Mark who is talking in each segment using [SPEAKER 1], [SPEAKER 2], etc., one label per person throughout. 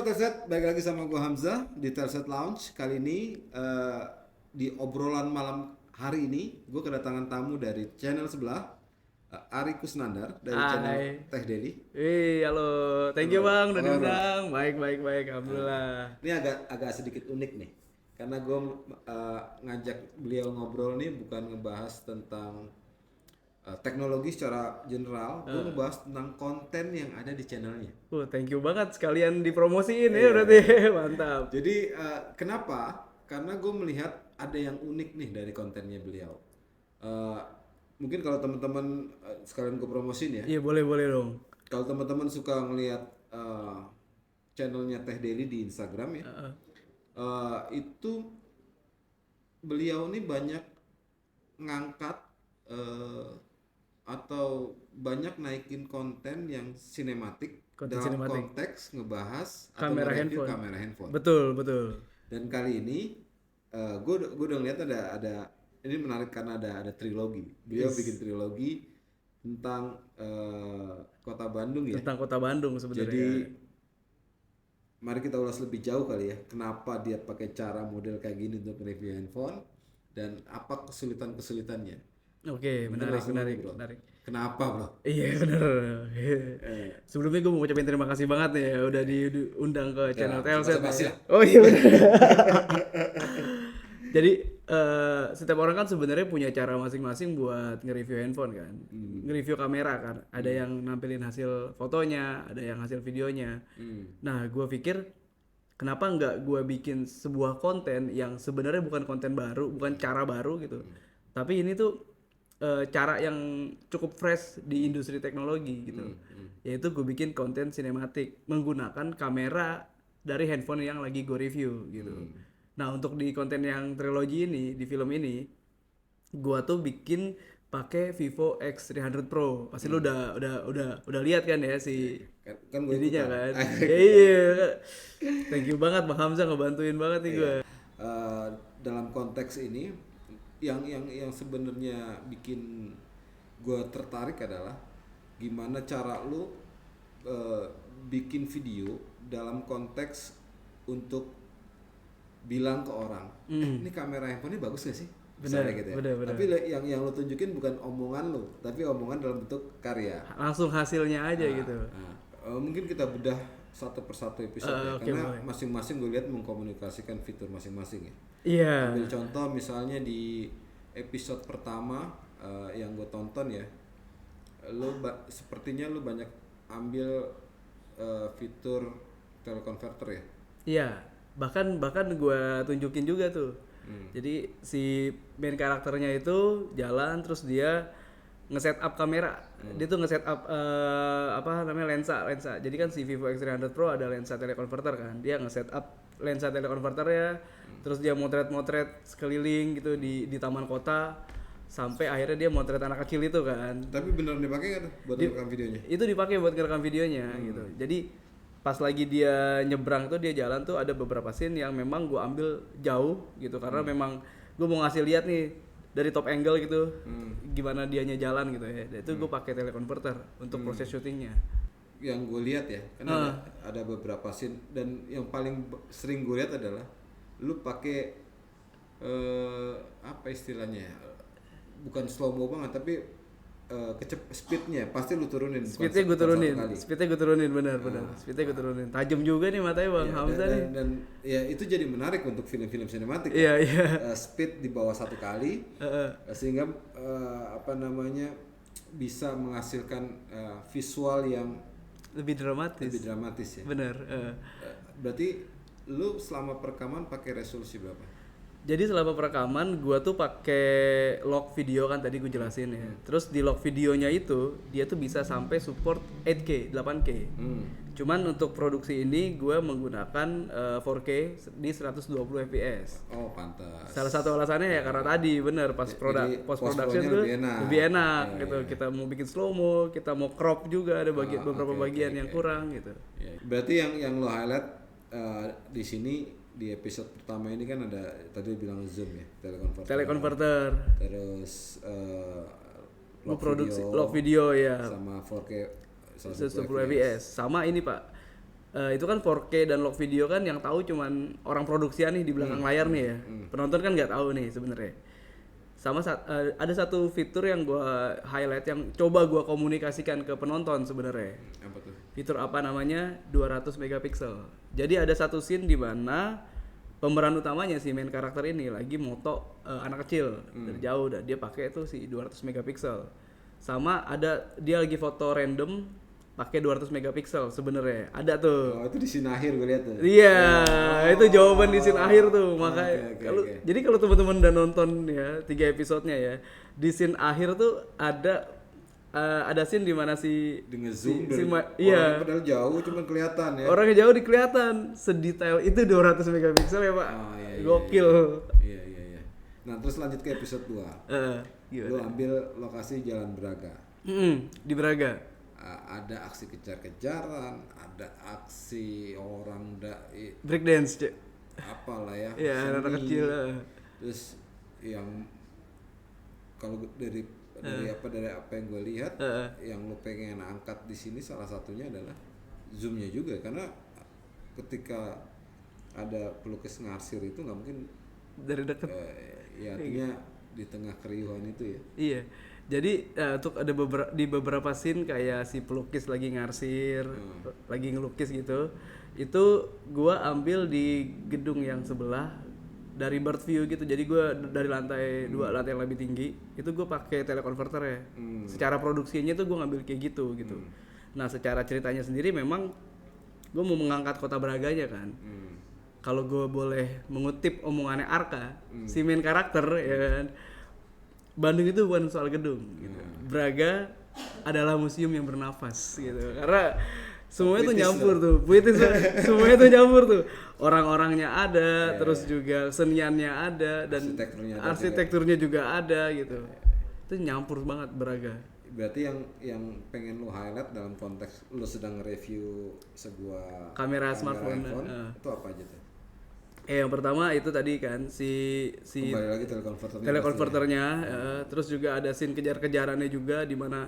[SPEAKER 1] Telset, balik lagi sama gue Hamzah di Telset Lounge. Kali ini di obrolan malam hari ini gue kedatangan tamu dari channel sebelah, Ari Kusnandar dari channel
[SPEAKER 2] Hai.
[SPEAKER 1] Teh Deli.
[SPEAKER 2] Halo. Thank you
[SPEAKER 1] Halo,
[SPEAKER 2] Bang
[SPEAKER 1] apa
[SPEAKER 2] udah
[SPEAKER 1] kabar, Bro?
[SPEAKER 2] diundang. Baik, alhamdulillah.
[SPEAKER 1] Ini agak sedikit unik nih, karena gue ngajak beliau ngobrol nih bukan ngebahas tentang teknologi secara general, gue ngebahas tentang konten yang ada di channelnya.
[SPEAKER 2] Thank you banget sekalian dipromosiin ya
[SPEAKER 1] Iya.
[SPEAKER 2] berarti. Mantap.
[SPEAKER 1] Jadi kenapa? Karena gue melihat ada yang unik nih dari kontennya beliau. Eh, Mungkin kalau teman-teman sekalian gue promosin ya.
[SPEAKER 2] Iya, boleh dong.
[SPEAKER 1] Kalau teman-teman suka ngelihat channelnya Teh Deli di Instagram ya, itu beliau nih banyak ngangkat atau banyak naikin konten yang sinematik
[SPEAKER 2] Konten
[SPEAKER 1] dalam
[SPEAKER 2] sinematik.
[SPEAKER 1] konteks ngebahas atau
[SPEAKER 2] Kamera
[SPEAKER 1] nge-review
[SPEAKER 2] handphone.
[SPEAKER 1] kamera handphone.
[SPEAKER 2] Betul.
[SPEAKER 1] Dan kali ini gue udah ngeliat ada ini menarik karena ada trilogi. Beliau bikin trilogi tentang kota Bandung ya.
[SPEAKER 2] Tentang Kota Bandung sebenarnya.
[SPEAKER 1] Jadi mari kita ulas lebih jauh kali ya. Kenapa dia pakai cara model kayak gini untuk review handphone dan apa kesulitannya?
[SPEAKER 2] Oke,
[SPEAKER 1] Mungkin
[SPEAKER 2] menarik.
[SPEAKER 1] langsung aja, Bro. Kenapa, Bro?
[SPEAKER 2] Iya bener. Sebelumnya gue mau ngucapin terima kasih banget nih ya udah diundang ke channel Telset.
[SPEAKER 1] basa-basi lah.
[SPEAKER 2] Oh iya bener. Jadi setiap orang kan sebenarnya punya cara masing-masing buat nge-review handphone kan, nge-review kamera kan. Ada yang nampilin hasil fotonya, ada yang hasil videonya. Nah, gue pikir kenapa nggak gue bikin sebuah konten yang sebenarnya bukan konten baru, bukan cara baru gitu. Tapi ini tuh cara yang cukup fresh di industri teknologi gitu. Yaitu gue bikin konten sinematik menggunakan kamera dari handphone yang lagi gue review gitu. Nah, untuk di konten yang trilogi ini, di film ini, gua tuh bikin pakai Vivo X300 Pro. Pasti lu udah lihat kan ya si
[SPEAKER 1] Kan gue
[SPEAKER 2] jadinya
[SPEAKER 1] ikutan.
[SPEAKER 2] kan. Iya. Thank you banget Bang Hamzah ngebantuin banget nih gua.
[SPEAKER 1] Dalam konteks ini yang sebenarnya bikin gue tertarik adalah gimana cara lu bikin video dalam konteks untuk bilang ke orang, ini kamera handphone ini bagus gak sih?
[SPEAKER 2] Bener,
[SPEAKER 1] Misalnya gitu ya.
[SPEAKER 2] bener.
[SPEAKER 1] Tapi yang lo tunjukin bukan omongan lo, tapi omongan dalam bentuk karya.
[SPEAKER 2] Langsung hasilnya aja gitu.
[SPEAKER 1] Mungkin kita bedah satu persatu episode ya,
[SPEAKER 2] oke,
[SPEAKER 1] karena
[SPEAKER 2] boleh.
[SPEAKER 1] masing-masing gue lihat mengkomunikasikan fitur masing-masing ya.
[SPEAKER 2] Iya.
[SPEAKER 1] Ambil contoh misalnya di episode pertama yang gue tonton ya, sepertinya lo banyak ambil fitur teleconverter ya.
[SPEAKER 2] Iya, bahkan gue tunjukin juga tuh. Jadi si main karakternya itu jalan terus dia nge-set up kamera. Dia tuh nge-set up lensa. Jadi kan si Vivo X300 Pro ada lensa teleconverter kan. Dia nge-set up lensa teleconverternya, terus dia motret sekeliling gitu di taman kota sampai akhirnya dia motret anak kecil itu kan.
[SPEAKER 1] Tapi beneran dipakai kan buat rekam videonya?
[SPEAKER 2] Itu dipakai buat ngerekam videonya gitu. Jadi pas lagi dia nyebrang tuh dia jalan tuh ada beberapa scene yang memang gue ambil jauh gitu karena memang gue mau ngasih lihat nih dari top angle gitu gimana dianya jalan gitu ya. Dan itu gue pakai teleconverter untuk proses syutingnya.
[SPEAKER 1] Yang gue lihat ya kan ada beberapa scene dan yang paling sering gue lihat adalah lu pakai apa istilahnya ya, bukan slow mo banget tapi speednya pasti lu turunin.
[SPEAKER 2] Speednya gue turunin benar. Speednya gue turunin. Tajam juga nih matanya Bang Hamzah nih.
[SPEAKER 1] Dan ya itu jadi menarik untuk film-film sinematik.
[SPEAKER 2] Iya.
[SPEAKER 1] Speed di bawah 1 kali sehingga bisa menghasilkan visual yang
[SPEAKER 2] Lebih dramatis
[SPEAKER 1] ya.
[SPEAKER 2] Bener.
[SPEAKER 1] Berarti lu selama perekaman pakai resolusi berapa?
[SPEAKER 2] Jadi selama perekaman gua tuh pakai log video kan tadi gue jelasin ya. Terus di log videonya itu dia tuh bisa sampai support 8K, 8K. Cuman untuk produksi ini gua menggunakan 4K di 120 fps.
[SPEAKER 1] Oh, pantas.
[SPEAKER 2] Salah satu alasannya ya karena tadi bener post production tuh lebih enak gitu. Ya. Kita mau bikin slow mo, kita mau crop juga ada beberapa bagian yang kurang gitu.
[SPEAKER 1] Ya. Berarti yang lo highlight di sini di episode pertama ini kan ada tadi bilang zoom ya,
[SPEAKER 2] teleconverter.
[SPEAKER 1] Terus
[SPEAKER 2] log video ya
[SPEAKER 1] sama 4K
[SPEAKER 2] 120 fps. Sama ini Pak. itu kan 4K dan log video kan yang tahu cuman orang produksian nih di belakang layar nih ya. Penonton kan nggak tahu nih sebenarnya. Sama ada satu fitur yang gua highlight yang coba gua komunikasikan ke penonton sebenarnya.
[SPEAKER 1] Apa tuh?
[SPEAKER 2] Fitur apa namanya? 200 megapiksel. Jadi ada satu scene di mana pemeran utamanya si main karakter ini lagi moto anak kecil dari jauh, dan dia pakai tuh si 200 megapiksel. Sama ada dia lagi foto random pakai 200 megapiksel sebenarnya. Ada tuh.
[SPEAKER 1] Oh, itu di scene akhir gue lihat tuh.
[SPEAKER 2] Iya, itu jawaban di scene akhir tuh. Makanya
[SPEAKER 1] Oke.
[SPEAKER 2] jadi kalau teman-teman udah nonton ya 3 episodenya ya, di scene akhir tuh ada scene di mana si
[SPEAKER 1] Dengan zoom
[SPEAKER 2] iya.
[SPEAKER 1] padahal jauh cuman kelihatan ya.
[SPEAKER 2] Orangnya jauh kelihatan, sedetail itu 200 megapiksel ya, Pak.
[SPEAKER 1] Oh, iya,
[SPEAKER 2] Gokil.
[SPEAKER 1] Iya. Nah, terus lanjut ke episode 2. Lu ambil lokasi Jalan Braga.
[SPEAKER 2] Di Braga.
[SPEAKER 1] Ada aksi kejar-kejaran, ada aksi orang
[SPEAKER 2] Breakdance, Cek.
[SPEAKER 1] apalah ya.
[SPEAKER 2] Iya, anak kecil.
[SPEAKER 1] Terus yang kalau dari apa yang gue lihat, yang lu pengen angkat di sini salah satunya adalah zoomnya juga, karena ketika ada pelukis ngarsir itu nggak mungkin
[SPEAKER 2] dari dekat.
[SPEAKER 1] Ya artinya di tengah keriuhan itu ya.
[SPEAKER 2] Iya. Jadi untuk ada beberapa scene kayak si pelukis lagi ngarsir, lagi ngelukis gitu. Itu gua ambil di gedung yang sebelah dari bird view gitu. Jadi gua dari lantai 2, lantai yang lebih tinggi, itu gua pakai telekonverter ya. Secara produksinya tuh gua ngambil kayak gitu. Nah, secara ceritanya sendiri memang gua mau mengangkat kota Braganya kan. Kalau gua boleh mengutip omongannya Arka, si main karakter ya kan, Bandung itu bukan soal gedung gitu. Braga adalah museum yang bernafas gitu. Karena semuanya tuh nyampur tuh. Puitis semuanya tuh nyampur tuh. Orang-orangnya ada, terus juga seniannya ada, dan arsitekturnya juga ada gitu. Itu nyampur banget Braga.
[SPEAKER 1] Berarti yang pengen lu highlight dalam konteks lu sedang review sebuah
[SPEAKER 2] kamera smartphone
[SPEAKER 1] itu apa aja tuh?
[SPEAKER 2] Yang pertama itu tadi kan si
[SPEAKER 1] kembali lagi
[SPEAKER 2] telekonverternya, terus juga ada scene kejar-kejarannya juga di mana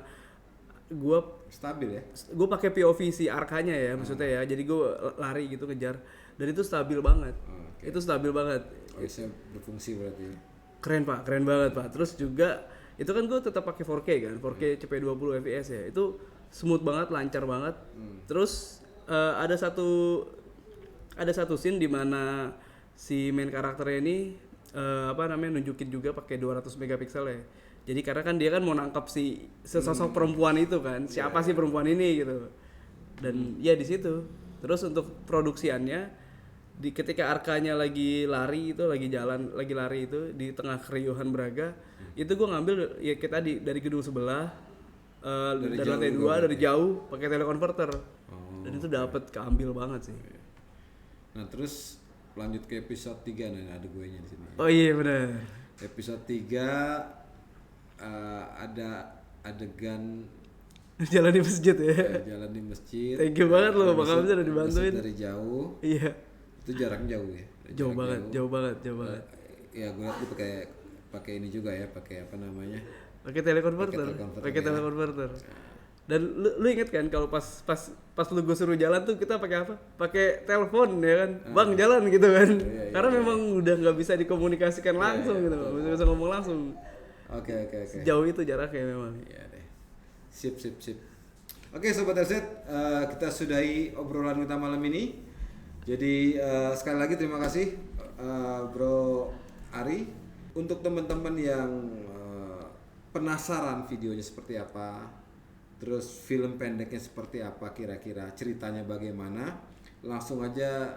[SPEAKER 2] gua
[SPEAKER 1] stabil ya.
[SPEAKER 2] Gua pakai POV si Arkanya ya, maksudnya ya. Jadi gua lari gitu ngejar, dan itu stabil banget. Itu stabil banget.
[SPEAKER 1] OIS-nya berfungsi berarti.
[SPEAKER 2] Keren banget Pak. Terus juga itu kan gua tetap pakai 4K kan, 4K CP20 fps ya. Itu smooth banget, lancar banget. Terus ada satu scene di mana si main karakternya ini nunjukin juga pakai 200 megapiksel ya. Jadi karena kan dia kan mau nangkap si sesosok perempuan itu kan. Siapa sih perempuan ini gitu. Dan ya di situ. Terus untuk produksiannya ketika Arkanya lagi lari itu di tengah keriuhan Braga, itu gue ngambil ya kita dari gedung sebelah dari lantai 2 dari jauh pakai telekonverter. Dan itu dapat keambil banget sih.
[SPEAKER 1] Nah, terus lanjut ke episode 3 nih, ada gue nya di sini.
[SPEAKER 2] Oh iya benar.
[SPEAKER 1] Episode 3 ada adegan
[SPEAKER 2] jalan di masjid ya.
[SPEAKER 1] Jalan di masjid.
[SPEAKER 2] Thank you banget loh, Bang Hamzah udah dibantuin.
[SPEAKER 1] Dari jauh.
[SPEAKER 2] Iya.
[SPEAKER 1] Itu jarak jauh ya.
[SPEAKER 2] Jauh banget.
[SPEAKER 1] Ya gue lihat dia pakai ini juga ya, pakai apa namanya?
[SPEAKER 2] Pakai telekonverter. Dan lu inget kan kalau pas lu gue suruh jalan tuh kita pakai apa? Pakai telepon ya kan, bang jalan gitu kan. Karena memang udah nggak bisa dikomunikasikan langsung gitu, nggak bisa ngomong langsung.
[SPEAKER 1] Oke.
[SPEAKER 2] Jauh itu jaraknya memang.
[SPEAKER 1] Iya deh. Sip. Oke sobat RZ, kita sudahi obrolan kita malam ini. Jadi sekali lagi terima kasih Bro Ari. Untuk teman-teman yang penasaran videonya seperti apa, terus film pendeknya seperti apa, kira-kira ceritanya bagaimana, langsung aja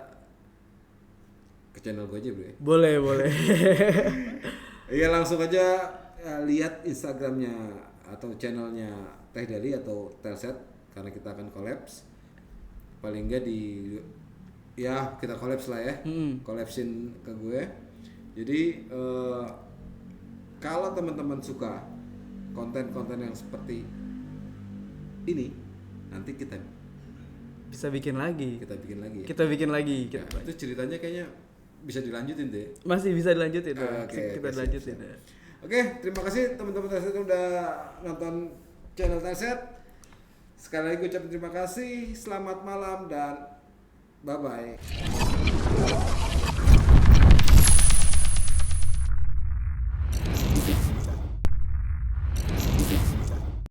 [SPEAKER 1] ke channel gue aja bro ya?
[SPEAKER 2] Boleh.
[SPEAKER 1] Iya langsung aja lihat Instagramnya atau channelnya Teh Deli atau Telset, karena kita akan collabs. Paling enggak kita collabs lah ya, collabsin ke gue. Jadi kalau teman-teman suka konten-konten yang seperti ini, nanti kita
[SPEAKER 2] bisa bikin lagi.
[SPEAKER 1] Kita bikin lagi. Ya, itu ceritanya kayaknya bisa dilanjutin deh.
[SPEAKER 2] Masih bisa dilanjutin.
[SPEAKER 1] Kita
[SPEAKER 2] lanjutin.
[SPEAKER 1] Oke, terima kasih teman-teman Telset udah nonton channel Telset. Sekali lagi gue ucapin terima kasih. Selamat malam dan Bye bye.